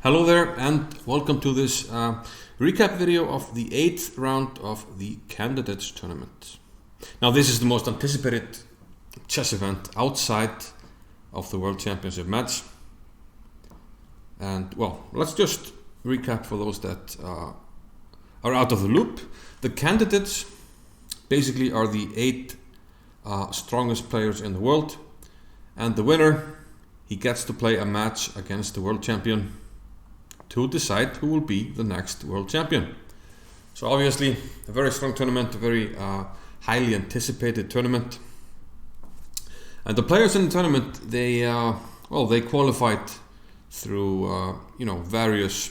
Hello there and welcome to this recap video of the 8th round of the Candidates Tournament. Now this is the most anticipated chess event outside of the World Championship match. And well, let's just recap for those that are out of the loop. The candidates basically are the 8 strongest players in the world, and the winner, he gets to play a match against the world champion to decide who will be the next world champion. So obviously a very strong tournament, a very highly anticipated tournament. And the players in the tournament, they qualified through various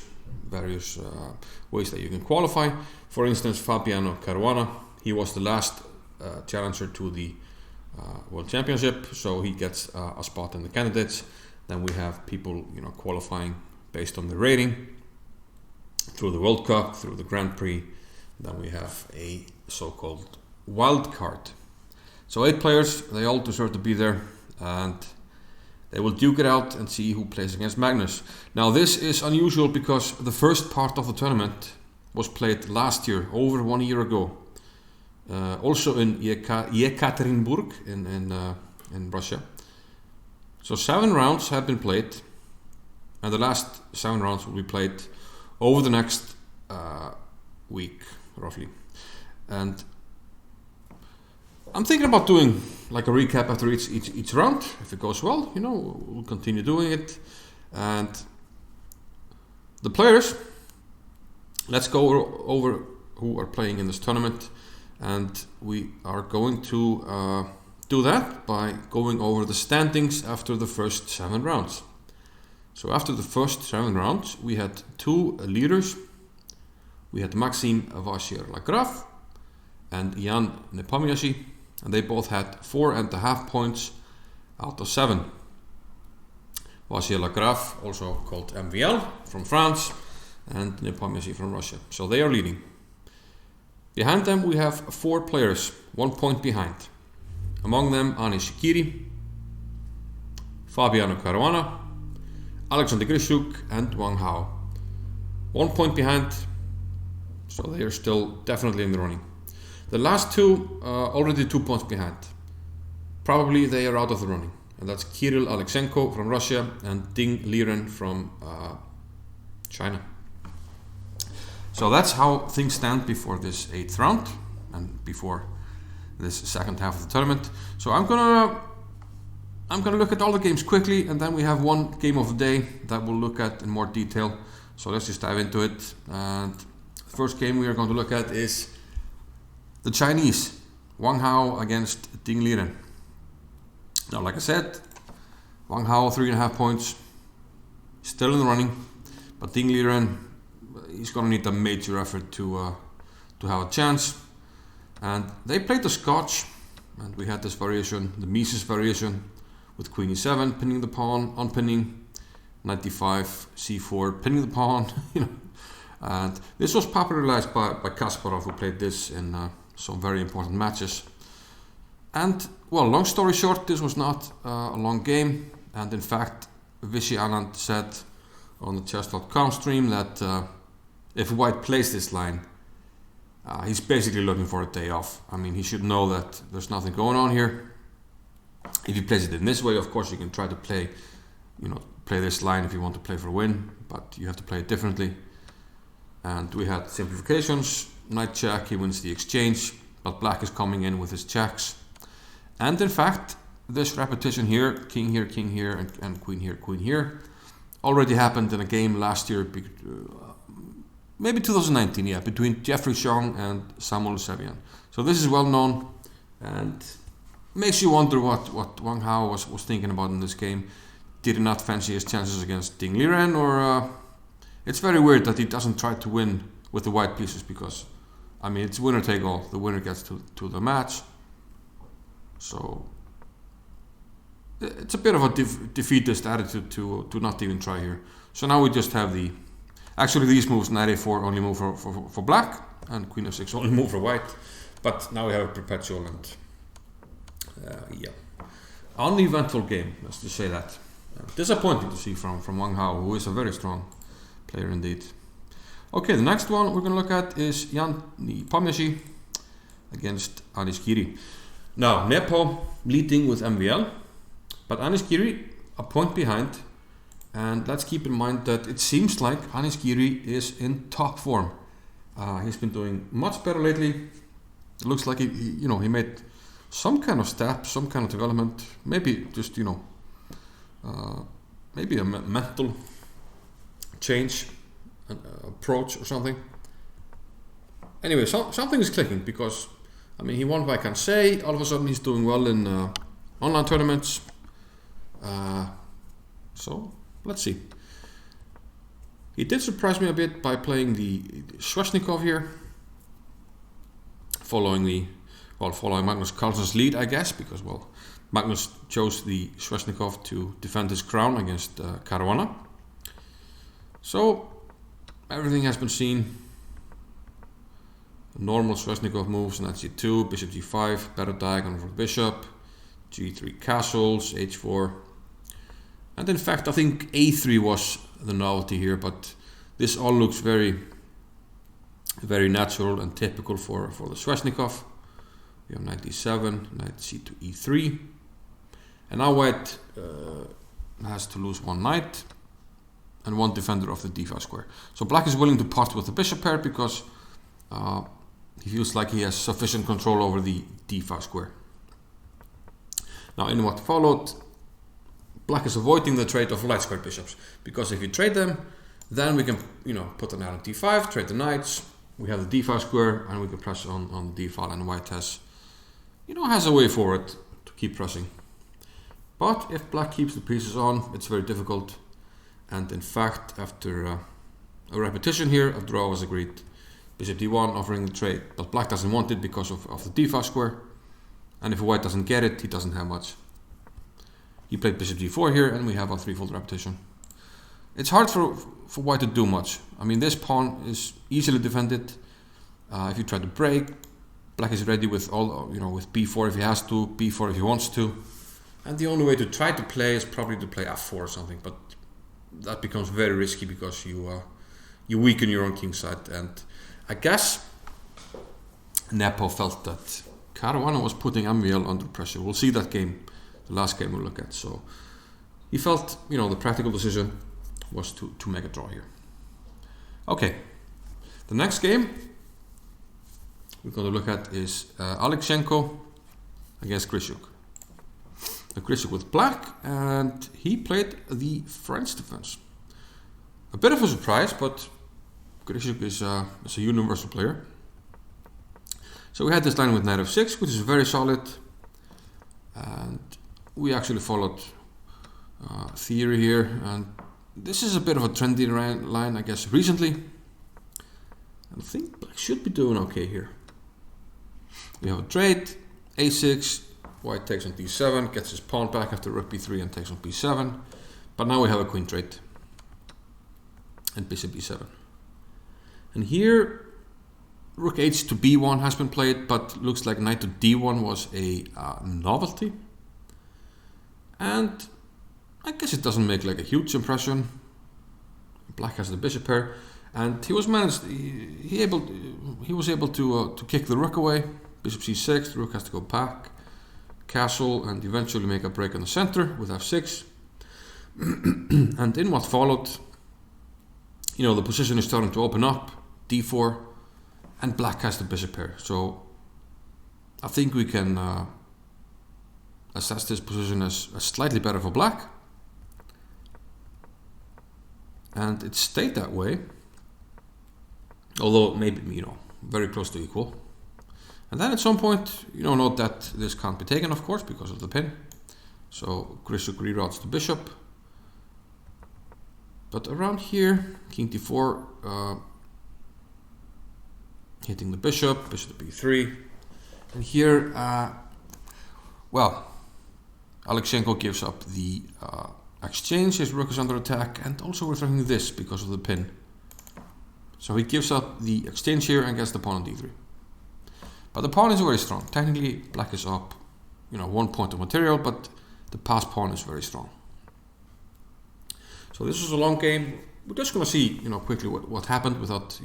ways that you can qualify. For instance, Fabiano Caruana, he was the last challenger to the World Championship, so he gets a spot in the candidates. Then we have people qualifying based on the rating through the World Cup, through the Grand Prix. Then we have a so-called wild card. So 8 players, they all deserve to be there, and they will duke it out and see who plays against Magnus. Now this is unusual because the first part of the tournament was played last year, over 1 year ago. Also in Yekaterinburg in Russia. So 7 rounds have been played, and the last 7 rounds will be played over the next week, roughly. And I'm thinking about doing like a recap after each round. If it goes well, we'll continue doing it. And the players, let's go over who are playing in this tournament. And we are going to do that by going over the standings after the first 7 rounds. So after the first 7 rounds, we had 2 leaders. We had Maxim vachier-lagrave and Jan Nepomniachtchi, and they both had 4.5 points out of 7. Vachier-lagrave, also called MVL, from France, and Nepomniachtchi from Russia. So they are leading. Behind them we have 4 players, 1 point behind. Among them Giri, Fabiano Caruana, Alekseenko and Wang. 1 point behind, so they are still definitely in the running. The last 2 already 2 points behind. Probably they are out of the running, and that's Alekseenko from Russia and Liren from China. So that's how things stand before this 8th round and before this second half of the tournament. So I'm gonna look at all the games quickly, and then we have one game of the day that we'll look at in more detail. So let's just dive into it. And the first game we are going to look at is the Chinese, Wang against Liren. Now, like I said, Wang 3.5 points, still in the running, but Liren, he's going to need a major effort to have a chance. And they played the Scotch, and we had this variation, the Mises variation, with Queen e7, pinning the pawn, unpinning, knight d5, c4, pinning the pawn. And this was popularized by Kasparov, who played this in some very important matches. And well, long story short, this was not a long game. And in fact, Vishy Anand said on the chess.com stream that if White plays this line, he's basically looking for a day off. I mean, he should know that there's nothing going on here. If he plays it in this way, of course, you can try to play this line if you want to play for a win, but you have to play it differently. And we had simplifications. Knight check, he wins the exchange, but black is coming in with his checks. And in fact, this repetition here, king here, and queen here, already happened in a game last year, maybe 2019, yeah, between Jeffrey Chong and Samuel Sevian. So this is well known, and makes you wonder what Wang was thinking about in this game. Did he not fancy his chances against Liren, or it's very weird that he doesn't try to win with the white pieces, because I mean, it's winner take all. The winner gets to the match. So it's a bit of a defeatist attitude to not even try here. So now we just have actually these moves, knight a4 only move for black, and queen f6 only move for white. But now we have a perpetual, and yeah, uneventful game, let's just say that. Disappointing to see from Wang, who is a very strong player indeed. Okay, the next one we're going to look at is Nepomniachtchi against Giri. Now, Nepo leading with MVL, but Giri a point behind. And let's keep in mind that it seems like Giri is in top form. He's been doing much better lately. It looks like he made some kind of step, some kind of development. Maybe just maybe a mental change, approach or something. Anyway, something is clicking because he won by Kansei. All of a sudden, he's doing well in online tournaments. So let's see. He did surprise me a bit by playing the Sveshnikov here, following Magnus Carlsen's lead, I guess, because Magnus chose the Sveshnikov to defend his crown against Caruana. So everything has been seen. Normal Sveshnikov moves: knight c2, bishop g5, better diagonal for bishop, g3 castles, h4. And in fact, I think a3 was the novelty here, but this all looks very, very natural and typical for the Sveshnikov. We have knight d7, knight c2, e3. And now white has to lose one knight and one defender of the d5 square. So black is willing to part with the bishop pair because he feels like he has sufficient control over the d5 square. Now in what followed, black is avoiding the trade of light square bishops, because if you trade them, then we can put the knight on d5, trade the knights, we have the d5 square, and we can press on the d file, and white has a way forward to keep pressing. But if black keeps the pieces on, it's very difficult. And in fact, after a repetition here, a draw was agreed. Bishop d1 offering the trade, but black doesn't want it because of the d5 square. And if white doesn't get it, he doesn't have much. He played bishop g4 here, and we have a threefold repetition. It's hard for white to do much. This pawn is easily defended. If you try to break, black is ready with with b4 if he has to, b4 if he wants to. And the only way to try to play is probably to play f4 or something, but that becomes very risky because you weaken your own king side. And I guess Nepo felt that Caruana was putting MVL under pressure. We'll see that game, the last game we'll look at. So he felt, the practical decision was to make a draw here. Okay, the next game we're going to look at is Alekseenko against Grischuk. Grischuk with black, and he played the French defense. A bit of a surprise, but Grischuk is a universal player. So we had this line with knight f6, which is very solid, and we actually followed theory here, and this is a bit of a trendy line, I guess, recently. I think black should be doing okay here. We have a trade, a6, white takes on d7, gets his pawn back after rook b3 and takes on b7. But now we have a queen trade and bishop b7. And here rook h to b1 has been played, but looks like knight to d1 was a novelty. And I guess it doesn't make like a huge impression. Black has the bishop pair, and he was able to kick the rook away. Bishop c6, the rook has to go back, castle, and eventually make a break in the center with f6. And in what followed, the position is starting to open up, d4, and black has the bishop pair. So I think we can assess this position as slightly better for black. And it stayed that way, although maybe, very close to equal. And then at some point, note that this can't be taken, of course, because of the pin. So Grischuk reroutes the bishop. But around here, king d4, hitting the bishop, bishop to b3. And here, Alekseenko gives up the exchange. His rook is under attack, and also we're threatening this because of the pin. So he gives up the exchange here and gets the pawn on d3. But the pawn is very strong. Technically, black is up, 1 point of material, but the passed pawn is very strong. So this was a long game. we're just going to see, quickly what happened without,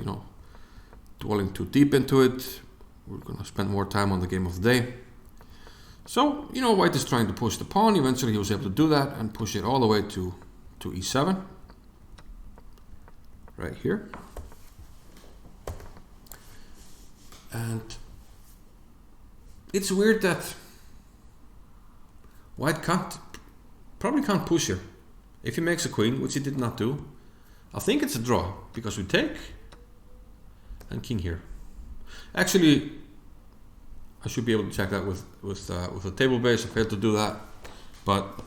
dwelling too deep into it. We're going to spend more time on the game of the day. So, white is trying to push the pawn. Eventually he was able to do that and push it all the way to e7. Right here. And it's weird that white probably can't push here. If he makes a queen, which he did not do, I think it's a draw, because we take and king here. Actually, I should be able to check that with a table base. I failed to do that, but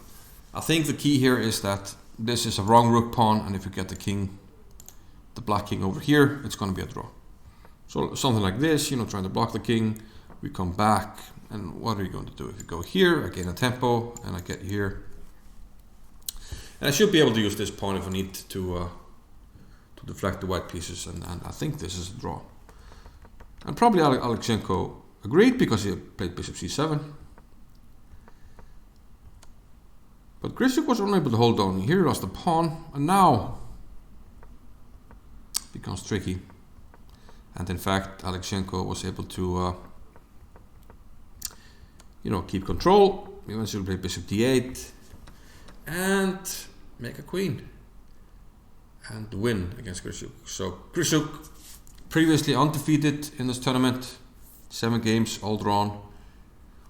I think the key here is that this is a wrong rook pawn, and if you get the king, the black king over here, it's going to be a draw. So something like this, trying to block the king. We come back, and what are you going to do? If you go here, I gain a tempo, and I get here. And I should be able to use this pawn if I need to deflect the white pieces, and I think this is a draw. And probably Alekseenko agreed, because he played bishop c7. But Grischuk was unable to hold on. Here he lost the pawn, and now it becomes tricky. And in fact, Alekseenko was able to keep control. He eventually played bishop d8 and make a queen and win against Grischuk. So Grischuk, previously undefeated in this tournament, 7 games, all drawn,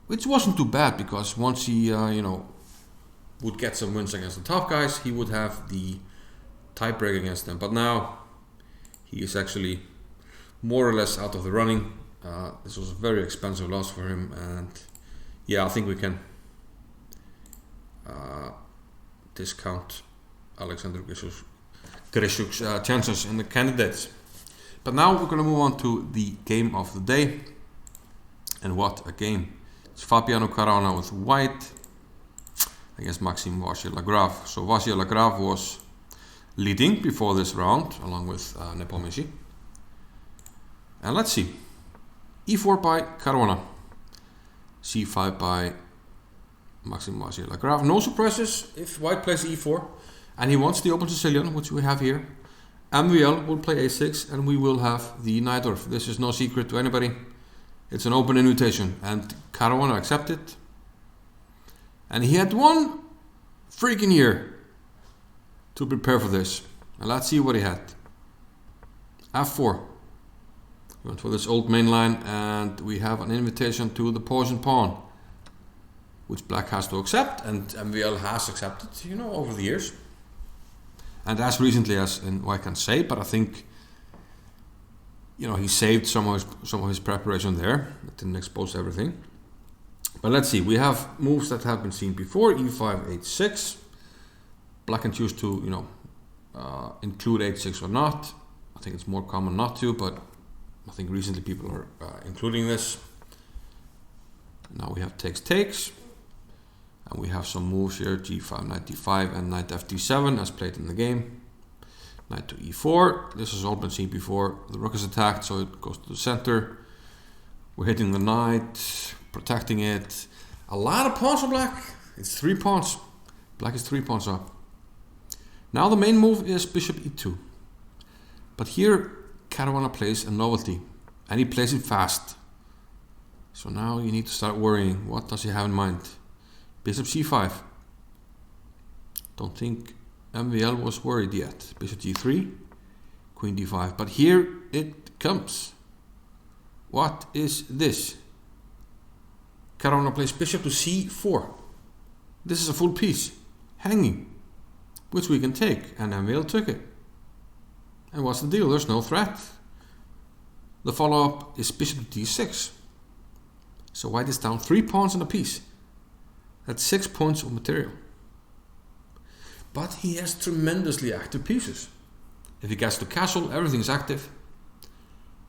which wasn't too bad, because once he would get some wins against the top guys, he would have the tiebreak against them. But now he is actually more or less out of the running. This was a very expensive loss for him, and yeah, I think we can discount Alexander Grischuk's chances in the candidates. But now we're going to move on to the game of the day, and what a game! It's Fabiano Caruana with white against Maxime vachier-lagrave. So vachier-lagrave was leading before this round, along with Nepomniachtchi. And let's see. e4 by Caruana, c5 by Maxime vachier-lagrave. No surprises if white plays e4, and he wants the open Sicilian, which we have here. MVL will play a6, and we will have the Najdorf. This is no secret to anybody. It's an open invitation, and Caruana accepted. And he had 1 freaking year to prepare for this. And let's see what he had. f4. We went for this old main line, and we have an invitation to the poison pawn, which black has to accept, and MVL has accepted, over the years. And as recently as I can say, but I think, he saved some of his preparation there. It didn't expose everything. But let's see, we have moves that have been seen before, e5, h6. Black can choose to, include h6 or not. I think it's more common not to, but I think recently people are including this. Now we have takes. And we have some moves here, g5, knight d5, and knight fd7 as played in the game. Knight to e4. This has all been seen before. The rook is attacked, so it goes to the center. We're hitting the knight, protecting it. A lot of pawns for black. It's 3 pawns. Black is 3 pawns up. Now the main move is bishop e2. But here Caruana plays a novelty, and he plays it fast. So now you need to start worrying. What does he have in mind? Bishop c5. Don't think MVL was worried yet. Bishop g3, queen d5. But here it comes. What is this? Caruana plays bishop to c4. This is a full piece, hanging, which we can take, and MVL took it. And what's the deal? There's no threat. The follow-up is bishop to d6. So white is down 3 pawns and a piece. That's 6 points of material. But he has tremendously active pieces. If he gets to castle, everything's active.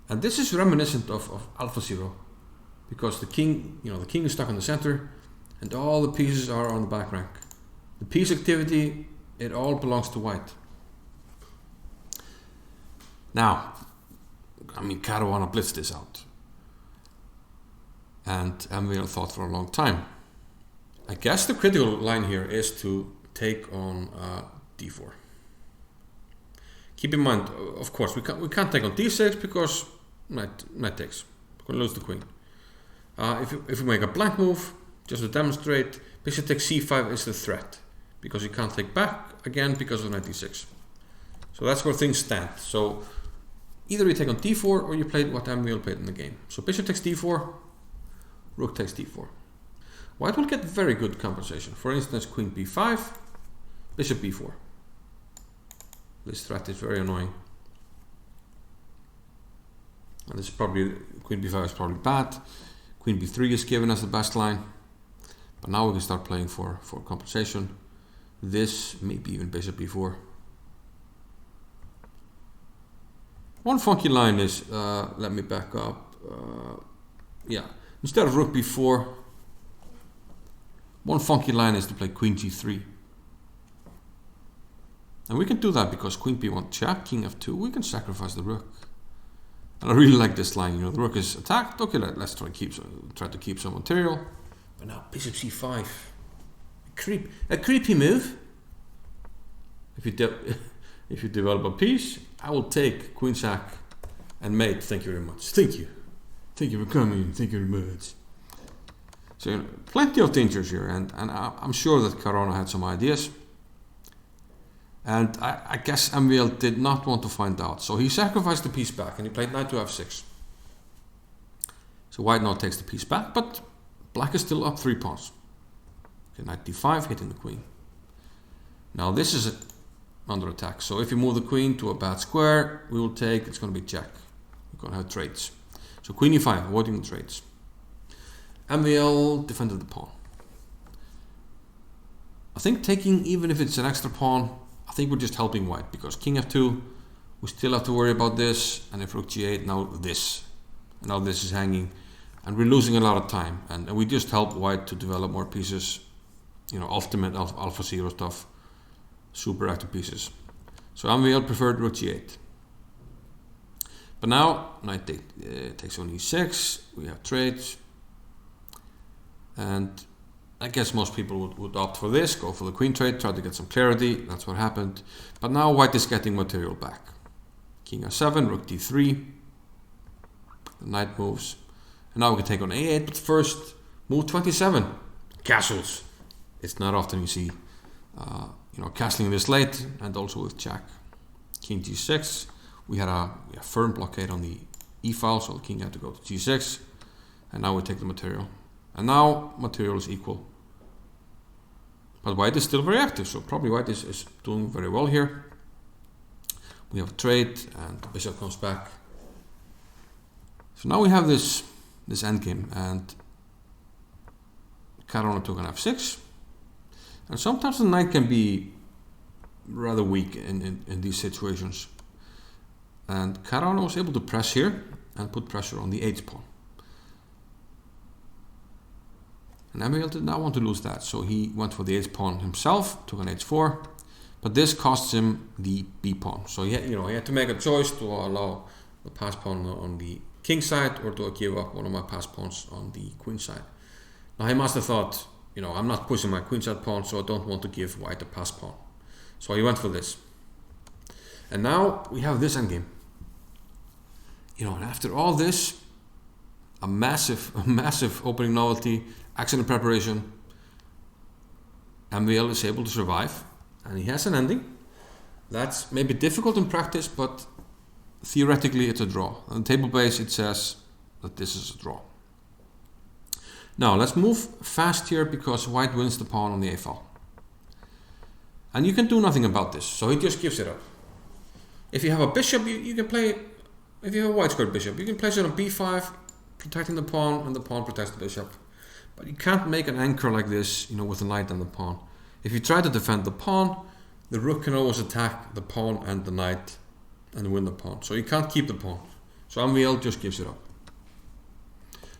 And this is reminiscent of AlphaZero, because the king is stuck in the center, and all the pieces are on the back rank. The piece activity, it all belongs to white. Now, Caruana blitzed this out, and MVL thought for a long time. I guess the critical line here is to take on d4. keep in mind, of course, we can't take on d6 because knight takes. We're going to lose the queen. If we make a blank move, just to demonstrate, bishop takes c5 is the threat because you can't take back again because of knight d6. So that's where things stand. So either you take on d4 or you play what MVL played in the game. So bishop takes d4, rook takes d4. White will get very good compensation. For instance, queen b5, bishop b4. This threat is very annoying. And this is probably, queen b5 is probably bad. Queen b3 is given as the best line. But now we can start playing for compensation. This, maybe even bishop b4. One funky line is, let me back up. Yeah, instead of rook b4, one funky line is to play queen g3. And we can do that because queen b1 check, king f2, we can sacrifice the rook. And I really like this line, you know, the rook is attacked. Okay, let's try to keep some material. But now bishop c5, a creepy move. If you develop a piece, I will take queen sack and mate. Thank you very much. Thank you for coming. Thank you very much. So, you know, plenty of dangers here, and I'm sure that Caruana had some ideas. And I guess MVL did not want to find out. So he sacrificed the piece back and he played knight to f6. So white now takes the piece back, but black is still up 3 pawns. Okay, knight d5 hitting the queen. Now this is under attack. So if you move the queen to a bad square, we will take, it's going to be check. We're going to have trades. So queen e5, avoiding the trades. MVL defended the pawn. I think taking, even if it's an extra pawn, I think we're just helping white, because king f2, we still have to worry about this, and if rook g8, now this. And now this is hanging, and we're losing a lot of time, and we just help white to develop more pieces, you know, ultimate alpha 0 stuff, super active pieces. So MVL preferred rook g8. But now, knight takes on e6, we have trades, and I guess most people would opt for this, go for the queen trade, try to get some clarity. That's what happened. But now white is getting material back. King f7, rook d3. The knight moves. And now we can take on a8, but first, move 27. Castles. It's not often you see castling this late, and also with check. King g6. We had a firm blockade on the e file, so the king had to go to g6. And now we take the material. And now material is equal. But white is still very active, so probably white is doing very well here. We have a trade, and the bishop comes back. So now we have this endgame, and Caruana took an f6. And sometimes the knight can be rather weak in these situations. And Caruana was able to press here and put pressure on the h pawn. And MVL did not want to lose that, so he went for the h pawn himself, took an h4, but this costs him the b pawn. So he had to make a choice to allow the pass pawn on the king side or to give up one of my pass pawns on the queen side. Now he must have thought, I'm not pushing my queen side pawn, so I don't want to give white a pass pawn. So he went for this. And now we have this endgame. And after all this, a massive opening novelty, accident preparation, MVL is able to survive, and he has an ending. That's maybe difficult in practice, but theoretically it's a draw. On the table base it says that this is a draw. Now let's move fast here because white wins the pawn on the a file. And you can do nothing about this, so he just gives it up. If you have a bishop, you can play, if you have a white squared bishop, you can place it on b5, protecting the pawn, and the pawn protects the bishop. But you can't make an anchor like this, with the knight and the pawn. If you try to defend the pawn, the rook can always attack the pawn and the knight and win the pawn. So you can't keep the pawn. So MVL just gives it up.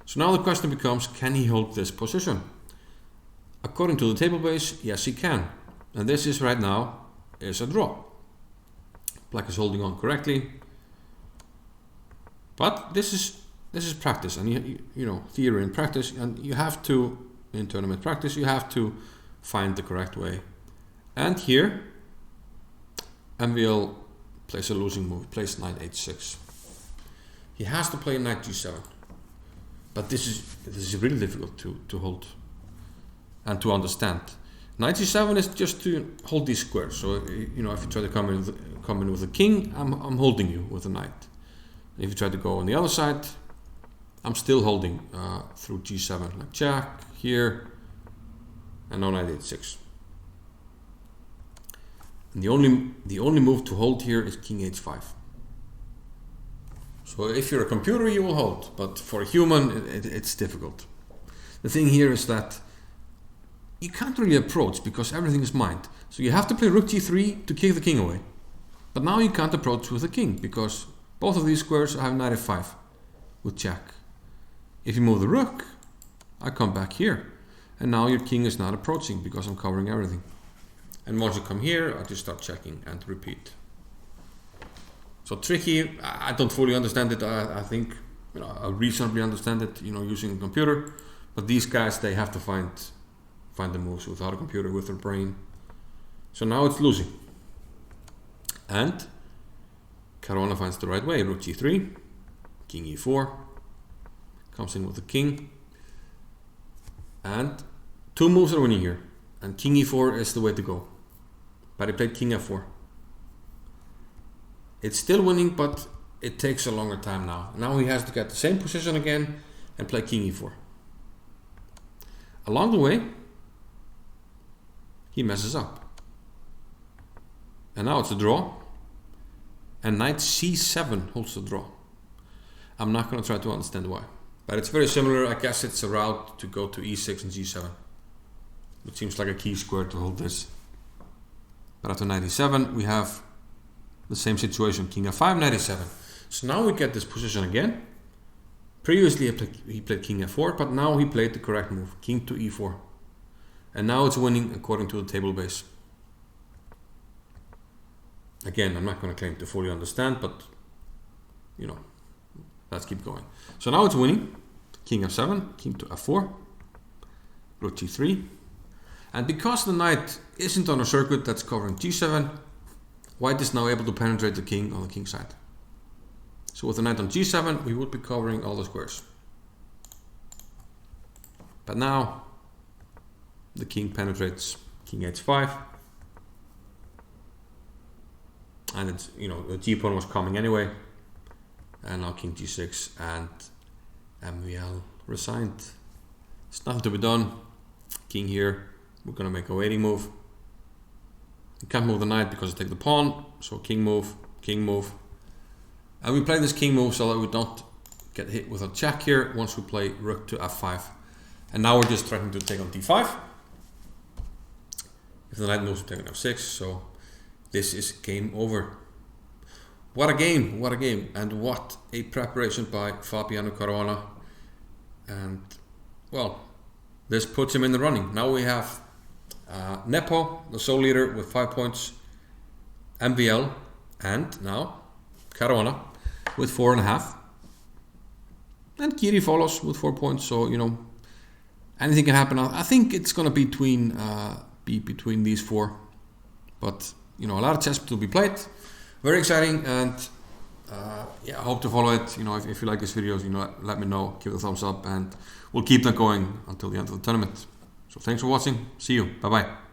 So now the question becomes, can he hold this position? According to the table base, yes he can. And this is right now is a draw. Black is holding on correctly. But this is practice, and theory and practice, and you have to, in tournament practice, you have to find the correct way. And here, MVL plays a losing move. He plays knight h6. He has to play knight g7. But this is really difficult to hold and to understand. Knight g7 is just to hold these squares. So you know, if you try to come in with a king, I'm holding you with a knight. If you try to go on the other side, I'm still holding through g7, like jack here, and now knight h6. And the only move to hold here is king h5. So if you're a computer, you will hold, but for a human, it's difficult. The thing here is that you can't really approach because everything is mined. So you have to play rook g3 to kick the king away. But now you can't approach with the king because both of these squares have knight f5 with jack. If you move the rook, I come back here. And now your king is not approaching because I'm covering everything. And once you come here, I just start checking and repeat. So tricky. I don't fully understand it. I think, you know, I reasonably understand it, you know, using a computer. But these guys, they have to find the moves without a computer, with their brain. So now it's losing. And Caruana finds the right way. Rook g3, king e4, comes in with the king. And two moves are winning here. And king e4 is the way to go. But he played king f4. It's still winning, but it takes a longer time now. Now he has to get the same position again and play king e4. Along the way, he messes up. And now it's a draw. And knight c7 holds the draw. I'm not going to try to understand why. But it's very similar. I guess it's a route to go to e6 and g7. It seems like a key square to hold this. But after knight e7, we have the same situation. King f5, knight e7. So now we get this position again. Previously he played king f4, but now he played the correct move. King to e4. And now it's winning according to the table base. Again, I'm not going to claim to fully understand, but you know, let's keep going. So now it's winning. King f7, king to f4, rook g3. And because the knight isn't on a circuit that's covering g7, white is now able to penetrate the king on the king side. So with the knight on g7, we would be covering all the squares. But now the king penetrates king h5. And it's, you know, the g pawn was coming anyway. And now king g6, and MVL resigned. There's nothing to be done. King here. We're going to make a waiting move. You can't move the knight because I take the pawn. So king move, king move. And we play this king move so that we don't get hit with a check here once we play rook to f5. And now we're just threatening to take on d5. If the knight moves, we're taking f6. So this is game over. What a game, what a game. And what a preparation by Fabiano Caruana. And, well, this puts him in the running. Now we have Nepo, the sole leader, with 5 points. MVL, and now Caruana with 4.5. And Giri follows with 4 points. So, you know, anything can happen. I think it's going to be between these four. But, you know, a lot of chess to be played. Very exciting, and yeah, I hope to follow it. You know, if you like this video, you know, let me know, give it a thumbs up, and we'll keep that going until the end of the tournament. So thanks for watching. See you. Bye bye.